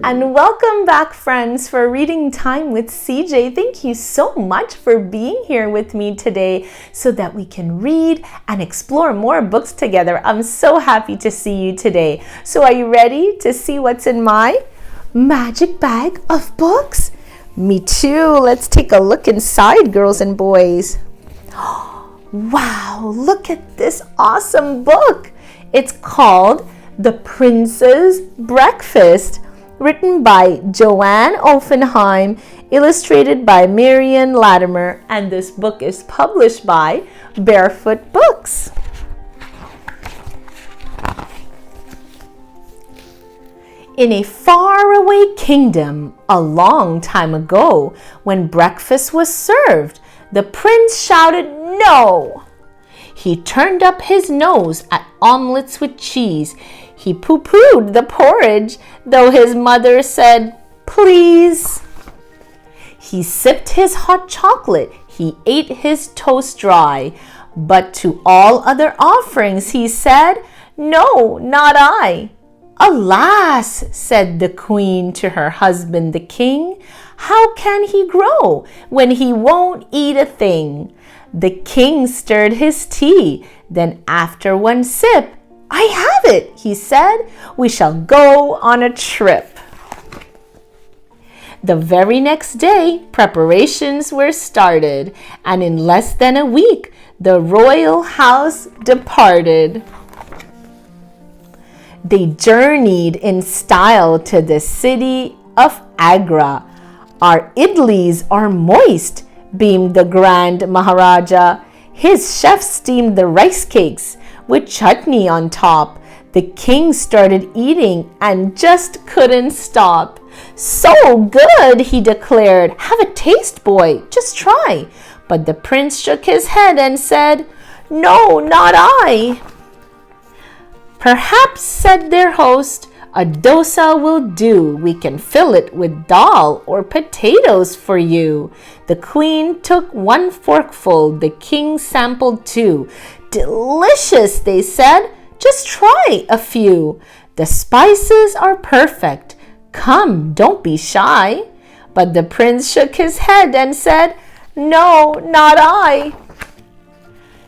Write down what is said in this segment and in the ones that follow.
And welcome back, friends, for Reading Time with CJ. Thank you so much for being here with me today so that we can read and explore more books together. I'm so happy to see you today. So are you ready to see what's in my magic bag of books? Me too. Let's take a look inside, girls and boys. Wow, look at this awesome book. It's called The Prince's Breakfast, written by Joanne Oppenheim, illustrated by Miriam, Latimer, and this book is published by Barefootbooks. In a faraway kingdom, a long time ago, when breakfast was served, the prince shouted, "No!" He turned up his nose at omelets with cheese. He pooh-poohed the porridge, though his mother said, "Please." He sipped his hot chocolate. He ate his toast dry. But to all other offerings he said, "No, not I." "Alas," said the queen to her husband the king, "how can he grow when he won't eat a thing?" The king stirred his tea. Then after one sip, "I have it," he said. "We shall go on a trip." The very next day, preparations were started, and in less than a week, the royal house departed. They journeyed in style to the city of Agra. "Our idlis are moist," beamed the Grand Maharaja. His chef steamed the rice cakes with chutney on top. The king started eating and just couldn't stop. "So good," he declared. "Have a taste, boy. Just try." But the prince shook his head and said, "No, not I." "Perhaps," said their host, "a dosa will do. We can fill it with dal or potatoes for you." The queen took one forkful. The king sampled two. "Delicious," they said. "Just try a few. The spices are perfect. Come, don't be shy." But the prince shook his head and said, "No, not I."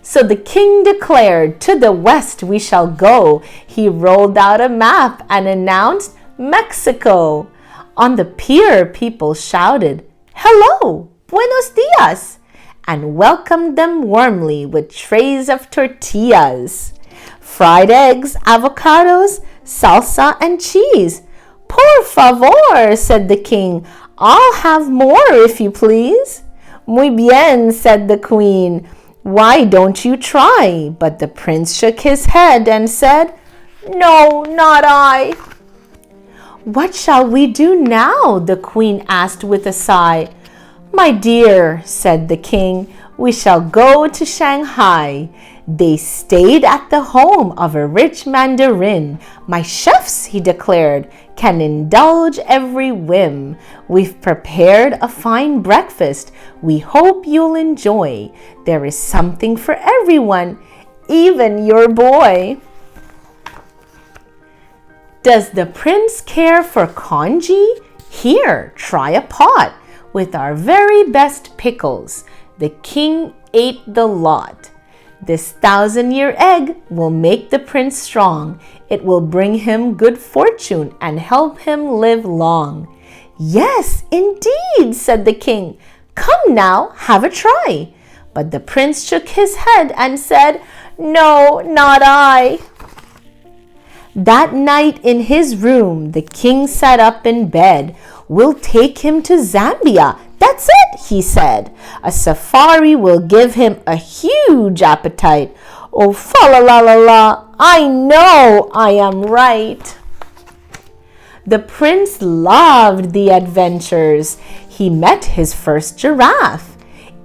So the king declared, "To the west we shall go." He rolled out a map and announced Mexico. On the pier, people shouted, "Hello, buenos dias," and welcomed them warmly with trays of tortillas, fried eggs, avocados, salsa, and cheese. "Por favor," said the king. "I'll have more if you please." "Muy bien," said the queen. "Why don't you try?" But the prince shook his head and said, "No, not I." "What shall we do now?" the queen asked with a sigh. "My dear," said the king, "we shall go to Shanghai." They stayed at the home of a rich mandarin. "My chefs," he declared, "can indulge every whim. We've prepared a fine breakfast. We hope you'll enjoy. There is something for everyone, even your boy." Does the prince care for congee? Here, try a pot with our very best pickles. The king ate the lot. This 1,000-year egg will make the prince strong. It will bring him good fortune and help him live long. "Yes, indeed," said the king. "Come now, have a try." But the prince shook his head and said, "No, not I." That night in his room, the king sat up in bed. "We'll take him to Zambia. That's it," he said. "A safari will give him a huge appetite." "Oh, fa la la la la, I know I am right." The prince loved the adventures. He met his first giraffe.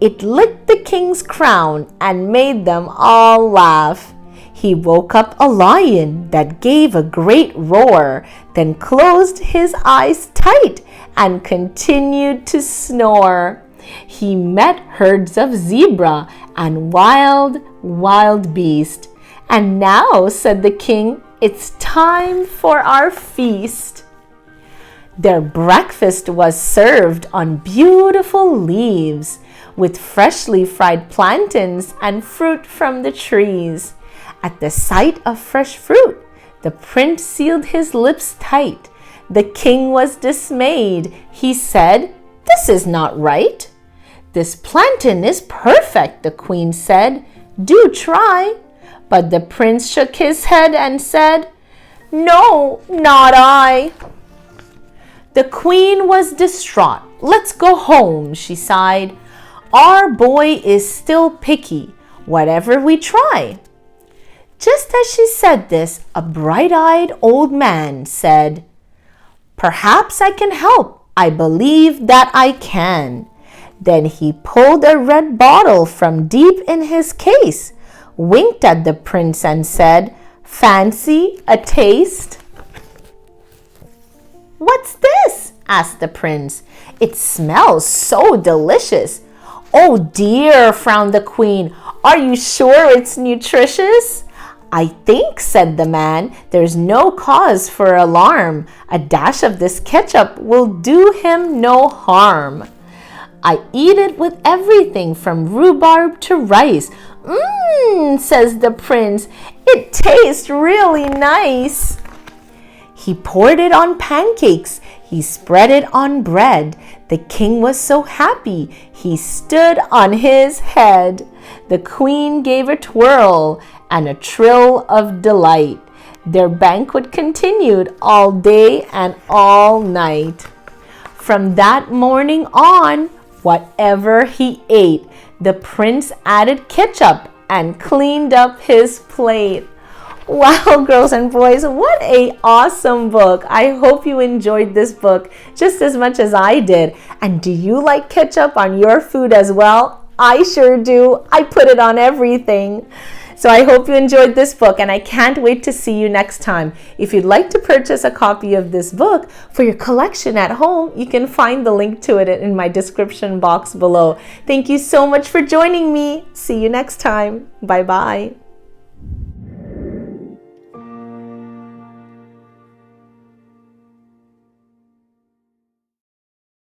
It licked the king's crown and made them all laugh. He woke up a lion that gave a great roar, then closed his eyes tight and continued to snore. He met herds of zebra and wild beast. "And now," said the king, "it's time for our feast." Their breakfast was served on beautiful leaves with freshly fried plantains and fruit from the trees. At the sight of fresh fruit, the prince sealed his lips tight. The king was dismayed. He said, "This is not right." "This plantain is perfect," the queen said. "Do try." But the prince shook his head and said, "No, not I." The queen was distraught. "Let's go home," she sighed. "Our boy is still picky, whatever we try." Just as she said this, a bright-eyed old man said, "Perhaps I can help. I believe that I can." Then he pulled a red bottle from deep in his case, winked at the prince and said, "Fancy a taste?" "What's this?" asked the prince. "It smells so delicious." "Oh dear," frowned the queen. "Are you sure it's nutritious?" "I think," said the man, "there's no cause for alarm. A dash of this ketchup will do him no harm. I eat it with everything from rhubarb to rice." "Mmm," says the prince, "it tastes really nice." He poured it on pancakes. He spread it on bread. The king was so happy, he stood on his head. The queen gave a twirl and a trill of delight. Their banquet continued all day and all night. From that morning on, whatever he ate, the prince added ketchup and cleaned up his plate. Wow, girls and boys, what an awesome book. I hope you enjoyed this book just as much as I did. And do you like ketchup on your food as well? I sure do. I put it on everything. So I hope you enjoyed this book, and I can't wait to see you next time. If you'd like to purchase a copy of this book for your collection at home, you can find the link to it in my description box below. Thank you so much for joining me. See you next time. Bye-bye.